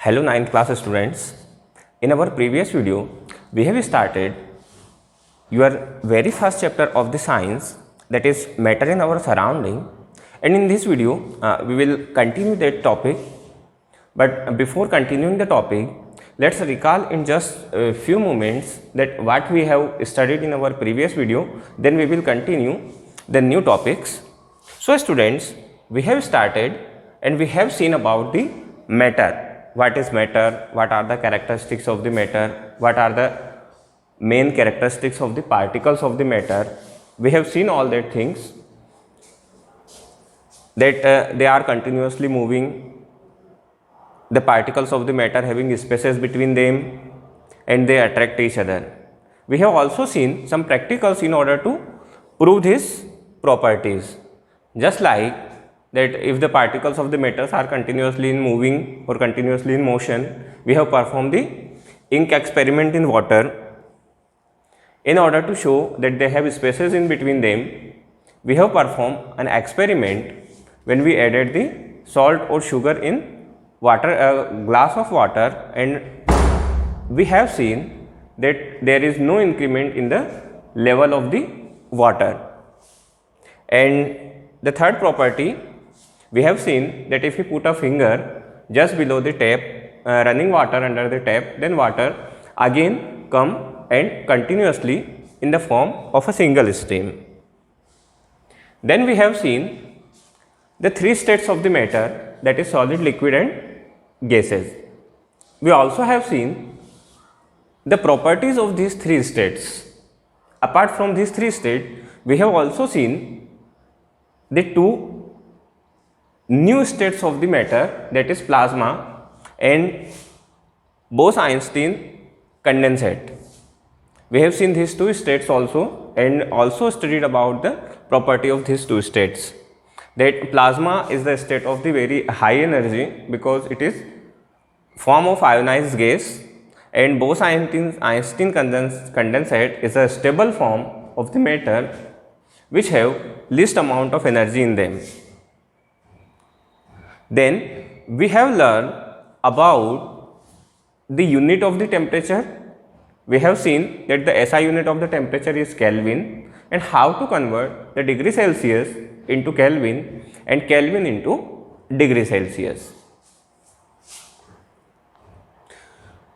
Hello 9th class students. In our previous video, we have started your very first chapter of the science, that is matter in our surrounding, and in this video we will continue that topic. But before continuing the topic, let's recall in just a few moments that what we have studied in our previous video, then we will continue the new topics. So students, we have started and we have seen about the matter. What is matter? What are the characteristics of the matter? What are the main characteristics of the particles of the matter? We have seen all that things, that they are continuously moving, the particles of the matter having spaces between them, and they attract each other. We have also seen some practicals in order to prove these properties, just like that if the particles of the metals are continuously in moving or continuously in motion, we have performed the ink experiment in water. In order to show that they have spaces in between them, we have performed an experiment when we added the salt or sugar in water, a glass of water, and we have seen that there is no increment in the level of the water. And the third property, we have seen that if we put a finger just below the tap, running water under the tap, then water again come and continuously in the form of a single stream. Then we have seen the three states of the matter, that is solid, liquid and gases. We also have seen the properties of these three states. Apart from these three states, we have also seen the two new states of the matter, that is plasma and Bose-Einstein condensate. We have seen these two states also and also studied about the property of these two states. That plasma is the state of the very high energy because it is form of ionized gas, and Bose-Einstein condensate is a stable form of the matter which have least amount of energy in them. Then we have learned about the unit of the temperature. We have seen that the SI unit of the temperature is Kelvin, and how to convert the degree Celsius into Kelvin and Kelvin into degree Celsius.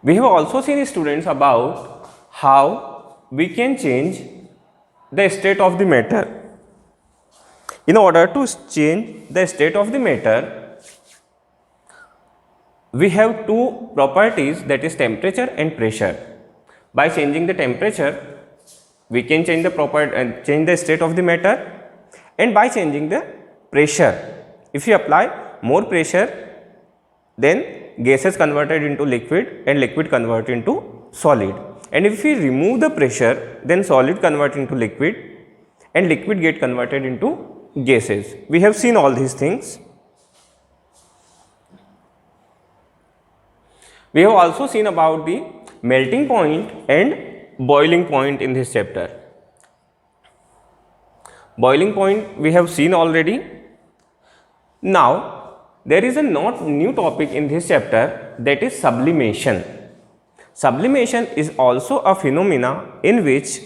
We have also seen, students, about how we can change the state of the matter. In order to change the state of the matter, we have two properties, that is temperature and pressure. By changing the temperature, we can change the state of the matter, and by changing the pressure, if you apply more pressure, then gases converted into liquid and liquid converted into solid, and if we remove the pressure, then solid convert into liquid and liquid get converted into gases. We have seen all these things. We have also seen about the melting point and boiling point in this chapter. Boiling point we have seen already. Now there is a not new topic in this chapter, that is sublimation. Sublimation is also a phenomena in which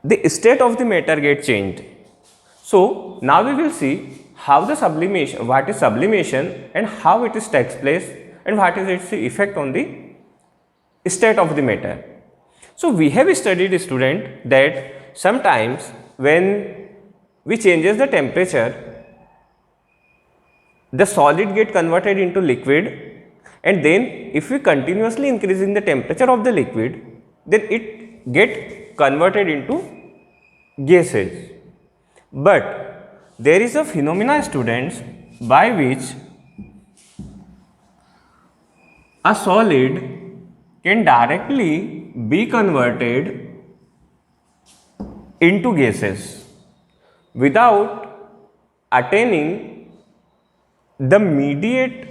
the state of the matter gets changed. So now we will see how the sublimation, what is sublimation and how it takes place and what is its effect on the state of the matter. So we have studied, student, that sometimes when we changes the temperature, the solid get converted into liquid, and then if we continuously increasing the temperature of the liquid, then it get converted into gases. But there is a phenomena, students, by which a solid can directly be converted into gases without attaining the mediate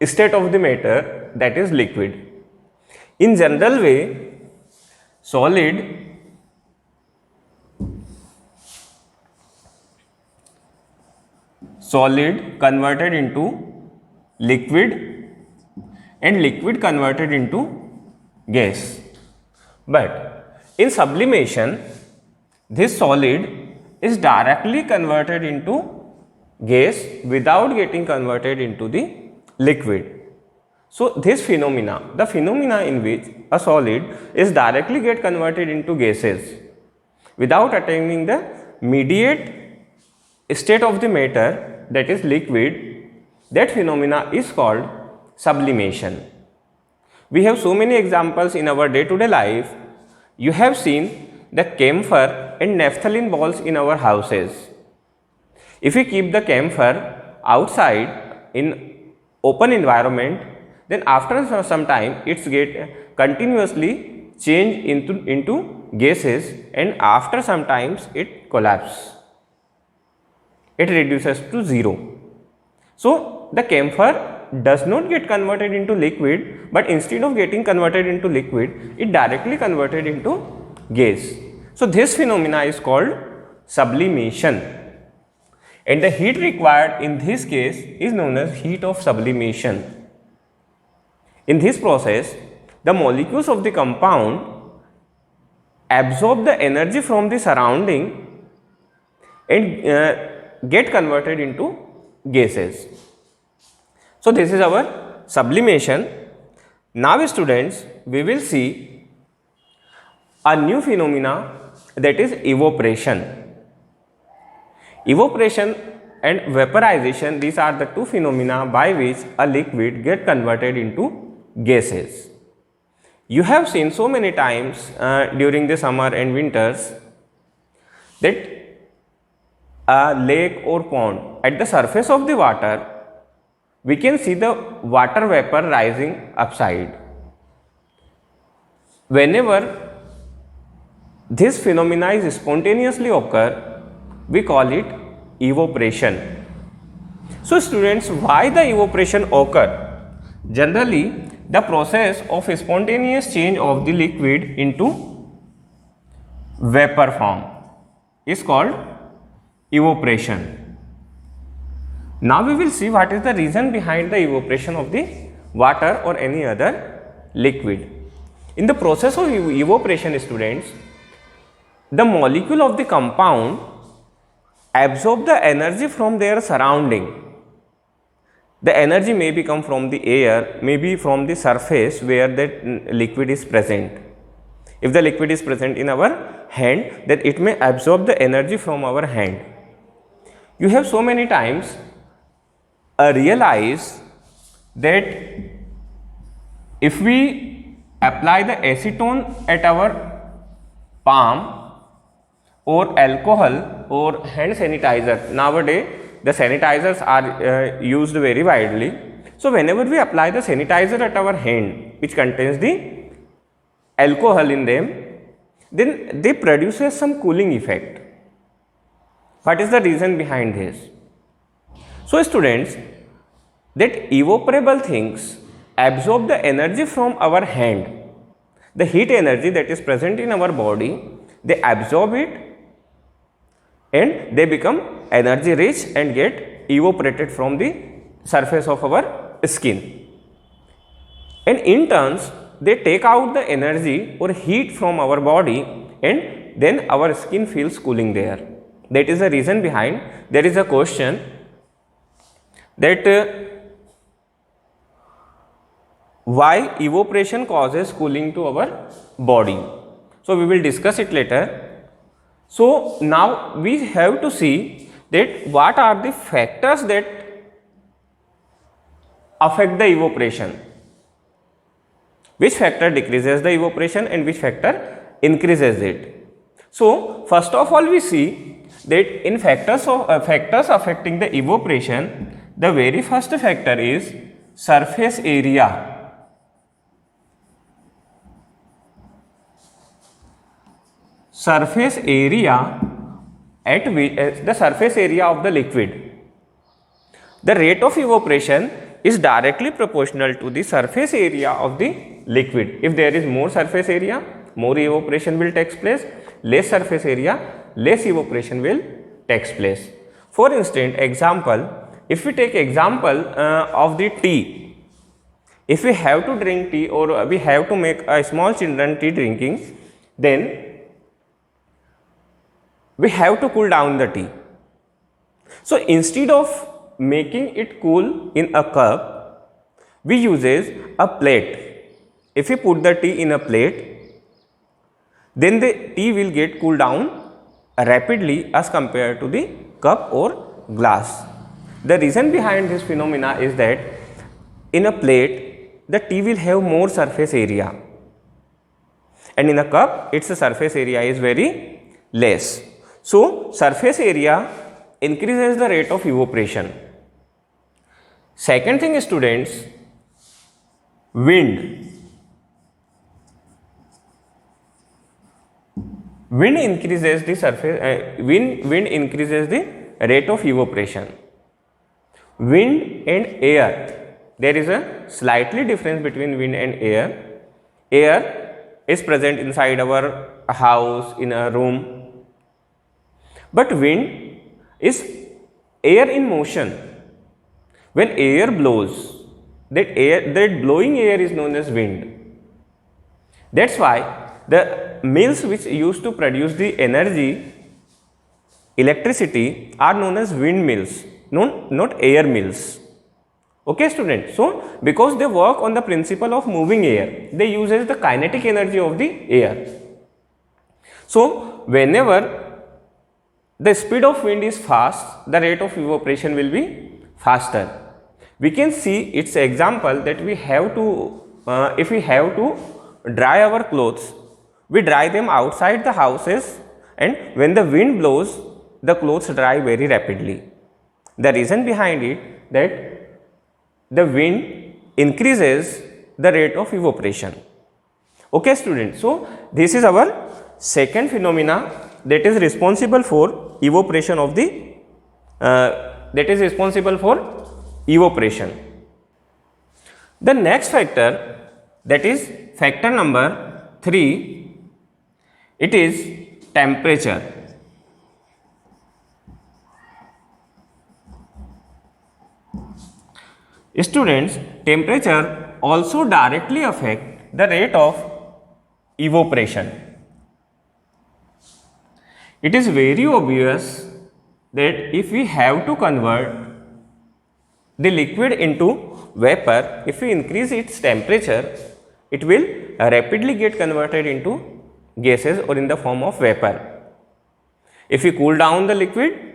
state of the matter, that is liquid. In general way, solid converted into liquid and liquid converted into gas. But in sublimation, this solid is directly converted into gas without getting converted into the liquid. So this phenomena, the phenomena in which a solid is directly get converted into gases without attaining the mediate state of the matter, that is liquid, that phenomena is called sublimation. We have so many examples in our day-to-day life. You have seen the camphor and naphthalene balls in our houses. If we keep the camphor outside in open environment, then after some time it's get continuously changed into gases, and after some times it collapses. It reduces to zero. So the camphor does not get converted into liquid, but instead of getting converted into liquid, it directly converted into gas. So this phenomena is called sublimation, and the heat required in this case is known as heat of sublimation. In this process, the molecules of the compound absorb the energy from the surrounding and get converted into gases. So this is our sublimation. Now students, we will see a new phenomena, that is evaporation. Evaporation and vaporization, these are the two phenomena by which a liquid get converted into gases. You have seen so many times during the summer and winters that a lake or pond, at the surface of the water, we can see the water vapor rising upside. Whenever this phenomena is spontaneously occur, we call it evaporation. So students, why the evaporation occur? Generally, the process of spontaneous change of the liquid into vapor form is called evaporation. Now we will see what is the reason behind the evaporation of the water or any other liquid. In the process of evaporation, students, the molecule of the compound absorb the energy from their surrounding. The energy may be come from the air, maybe from the surface where that liquid is present. If the liquid is present in our hand, then it may absorb the energy from our hand. You have so many times realize that if we apply the acetone at our palm or alcohol or hand sanitizer, nowadays the sanitizers are used very widely. So whenever we apply the sanitizer at our hand which contains the alcohol in them, then they produces some cooling effect. What is the reason behind this? So students, that evaporable things absorb the energy from our hand. The heat energy that is present in our body, they absorb it and they become energy rich and get evaporated from the surface of our skin. And in turns, they take out the energy or heat from our body, and then our skin feels cooling there. That is the reason behind. There is a question that why evaporation causes cooling to our body. So we will discuss it later. So now we have to see that what are the factors that affect the evaporation. Which factor decreases the evaporation and which factor increases it. So first of all, we see that in factors affecting the evaporation, the very first factor is surface area. Surface area at which the surface area of the liquid. The rate of evaporation is directly proportional to the surface area of the liquid. If there is more surface area, more evaporation will take place. Less surface area, less evaporation will take place. For instance, example, if we take example of the tea, if we have to drink tea or we have to make a small children tea drinking, then we have to cool down the tea. So instead of making it cool in a cup, we uses a plate. If we put the tea in a plate, then the tea will get cooled down rapidly as compared to the cup or glass. The reason behind this phenomena is that in a plate the tea will have more surface area, and in a cup its surface area is very less. So surface area increases the rate of evaporation. Second thing, students, wind. Wind increases the surface. Wind increases the rate of evaporation. Wind and air, there is a slightly difference between wind and air. Air is present inside our house, in a room, but wind is air in motion. When air blows, that blowing air is known as wind. That's why the mills which used to produce the energy, electricity, are known as windmills, not air mills. Okay, students. So because they work on the principle of moving air, they uses the kinetic energy of the air. So whenever the speed of wind is fast, the rate of evaporation will be faster. We can see its example that we have to, if we have to dry our clothes, we dry them outside the houses, and when the wind blows, the clothes dry very rapidly. The reason behind it that the wind increases the rate of evaporation. Okay, students. So this is our second phenomena that is responsible for evaporation of the evaporation. The next factor, that is factor number 3, it is temperature. Students, temperature also directly affect the rate of evaporation. It is very obvious that if we have to convert the liquid into vapor, if we increase its temperature, it will rapidly get converted into gases or in the form of vapor. If we cool down the liquid,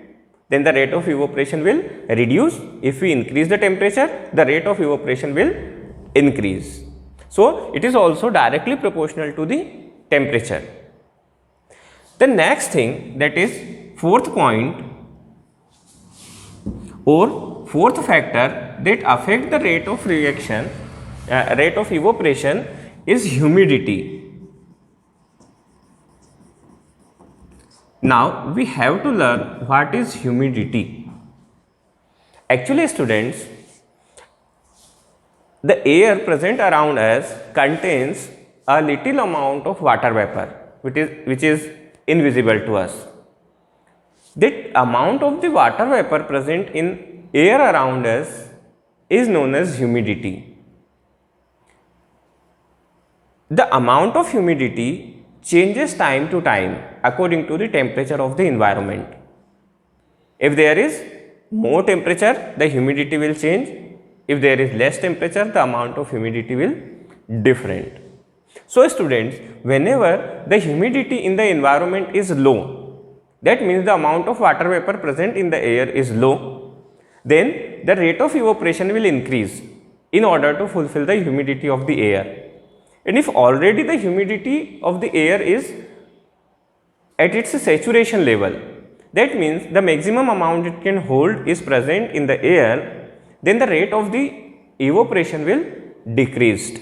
then the rate of evaporation will reduce. If we increase the temperature, the rate of evaporation will increase. So it is also directly proportional to the temperature. The next thing, that is fourth point or fourth factor that affect the rate of reaction, rate of evaporation, is humidity. Now we have to learn what is humidity. Actually, students, the air present around us contains a little amount of water vapor which is invisible to us. That amount of the water vapor present in air around us is known as humidity. The amount of humidity changes time to time according to the temperature of the environment. If there is more temperature, the humidity will change. If there is less temperature, the amount of humidity will different. So students, whenever the humidity in the environment is low, that means the amount of water vapor present in the air is low, then the rate of evaporation will increase in order to fulfill the humidity of the air. And if already the humidity of the air is at its saturation level, that means the maximum amount it can hold is present in the air, then the rate of the evaporation will decrease.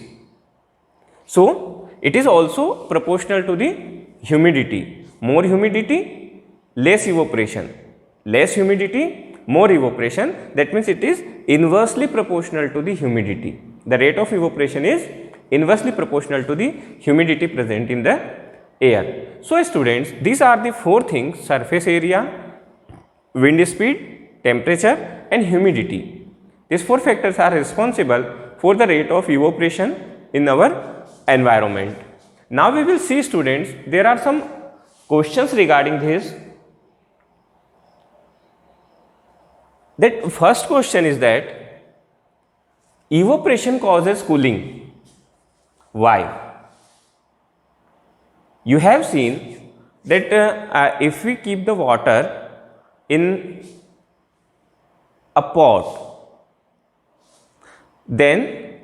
So it is also proportional to the humidity. More humidity, less evaporation. Less humidity, more evaporation. That means it is inversely proportional to the humidity. The rate of evaporation is inversely proportional to the humidity present in the air. So students, these are the four things: surface area, wind speed, temperature and humidity. These four factors are responsible for the rate of evaporation in our environment. Now we will see, students, there are some questions regarding this. That first question is that evaporation causes cooling. Why? You have seen that if we keep the water in a pot, then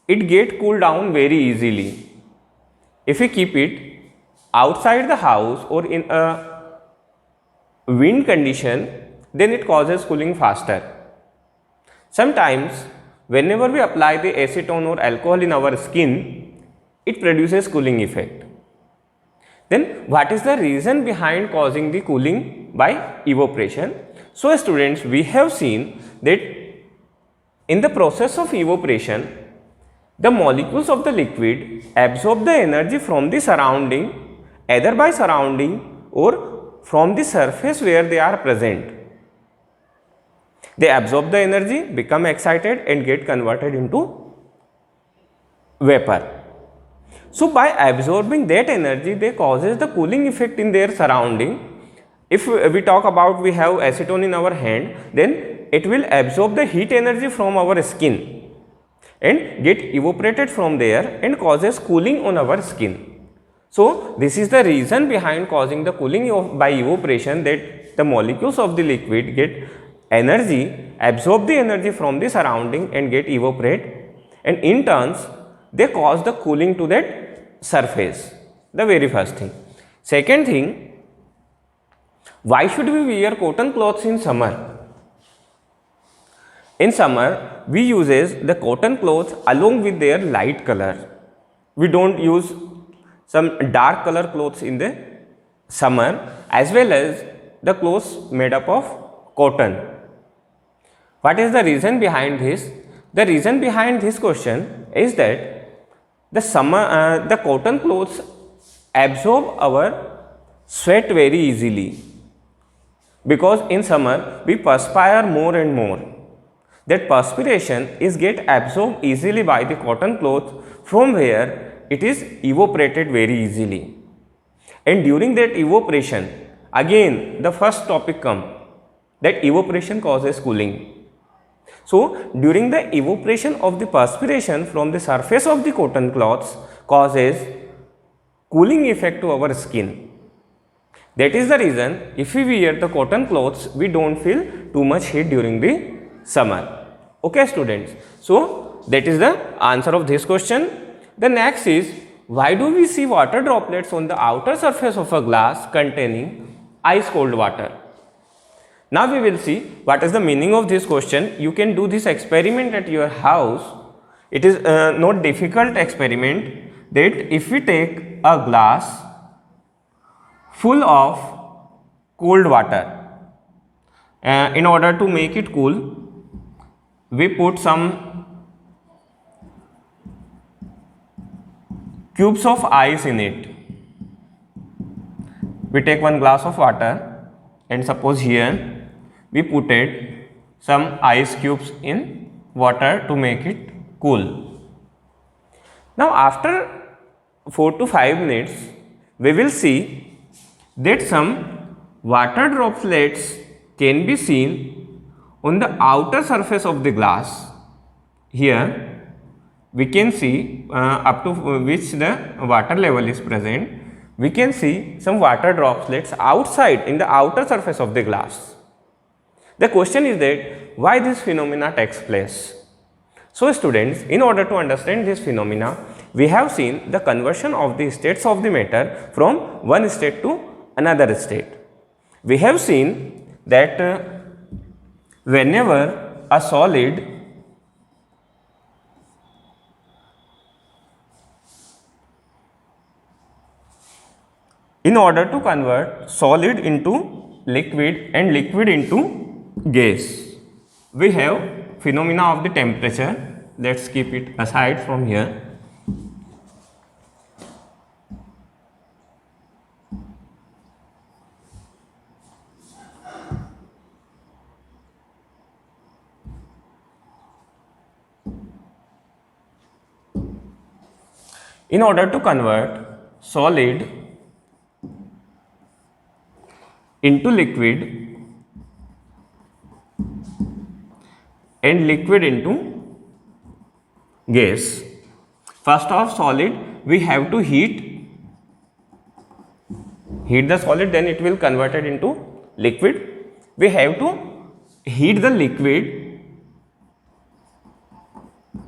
it get cooled down very easily. If we keep it outside the house or in a wind condition, then it causes cooling faster. Sometimes whenever we apply the acetone or alcohol in our skin, it produces cooling effect. Then what is the reason behind causing the cooling by evaporation? So students, we have seen that in the process of evaporation, the molecules of the liquid absorb the energy from the surrounding, either by surrounding or from the surface where they are present. They absorb the energy, become excited and get converted into vapor. So by absorbing that energy, they causes the cooling effect in their surrounding. If we talk about we have acetone in our hand, then it will absorb the heat energy from our skin and get evaporated from there and causes cooling on our skin. So this is the reason behind causing the cooling by evaporation, that the molecules of the liquid get energy, absorb the energy from the surrounding and get evaporate, and in turns they cause the cooling to that surface. The very first thing. Second thing, why should we wear cotton clothes in summer? In summer, we uses the cotton clothes along with their light color. We don't use some dark color clothes in the summer, as well as the clothes made up of cotton. What is the reason behind this? The reason behind this question is that the cotton clothes absorb our sweat very easily, because in summer we perspire more and more. That perspiration is get absorbed easily by the cotton cloth, from where it is evaporated very easily. And during that evaporation, again the first topic come, that evaporation causes cooling. So during the evaporation of the perspiration from the surface of the cotton cloths causes cooling effect to our skin. That is the reason if we wear the cotton clothes, we don't feel too much heat during the summer. Okay students, so that is the answer of this question. The next is, why do we see water droplets on the outer surface of a glass containing ice cold water? Now we will see what is the meaning of this question. You can do this experiment at your house. It is not difficult experiment, that if we take a glass full of cold water, in order to make it cool, we put some cubes of ice in it. We take one glass of water, and suppose here we put it some ice cubes in water to make it cool. Now after 4 to 5 minutes, we will see that some water droplets can be seen on the outer surface of the glass. Here we can see up to which the water level is present, we can see some water droplets outside in the outer surface of the glass. The question is that why this phenomena takes place. So students, in order to understand this phenomena, we have seen the conversion of the states of the matter from one state to another state. We have seen that whenever a solid in order to convert solid into liquid and liquid into gas, we have phenomena of the temperature. Let's keep it aside from here. In order to convert solid into liquid and liquid into gas, first of solid we have to heat the solid, then it will convert it into liquid. We have to heat the liquid,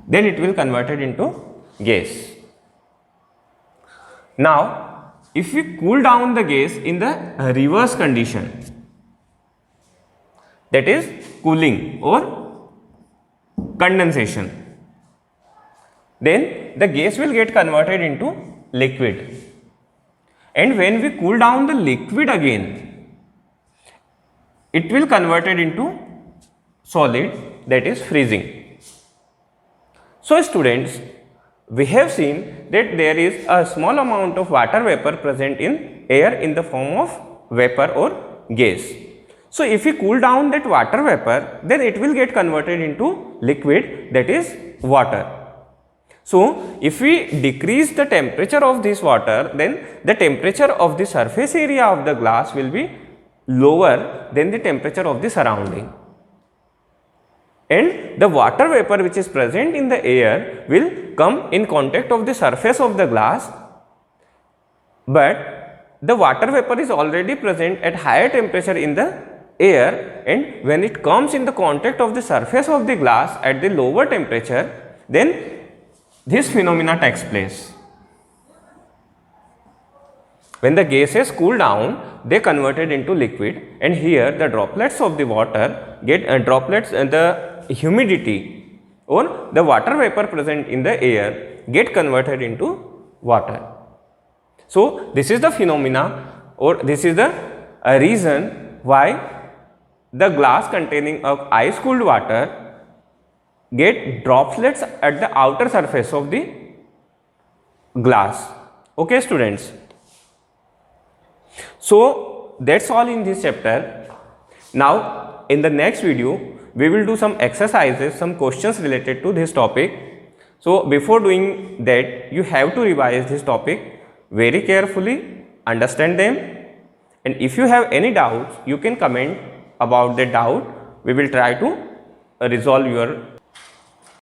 then it will convert it into gas. Now if we cool down the gas in the reverse condition, that is cooling or condensation, then the gas will get converted into liquid. And when we cool down the liquid again, it will convert it into solid, that is freezing. So students, we have seen that there is a small amount of water vapor present in air in the form of vapor or gas. So if we cool down that water vapor, then it will get converted into liquid, that is water. So if we decrease the temperature of this water, then the temperature of the surface area of the glass will be lower than the temperature of the surrounding, and the water vapor which is present in the air will come in contact of the surface of the glass, but the water vapor is already present at higher temperature in the air, and when it comes in the contact of the surface of the glass at the lower temperature, then this phenomena takes place. When the gases cool down, they converted into liquid, and here the droplets of the water get the humidity or the water vapor present in the air get converted into water. So this is the phenomena, or this is the reason why the glass containing of ice cooled water get droplets at the outer surface of the glass. Okay students, so that's all in this chapter. Now in the next video we will do some exercises, some questions related to this topic. So before doing that, you have to revise this topic very carefully, understand them, and if you have any doubts, you can comment about the doubt. We will try to resolve your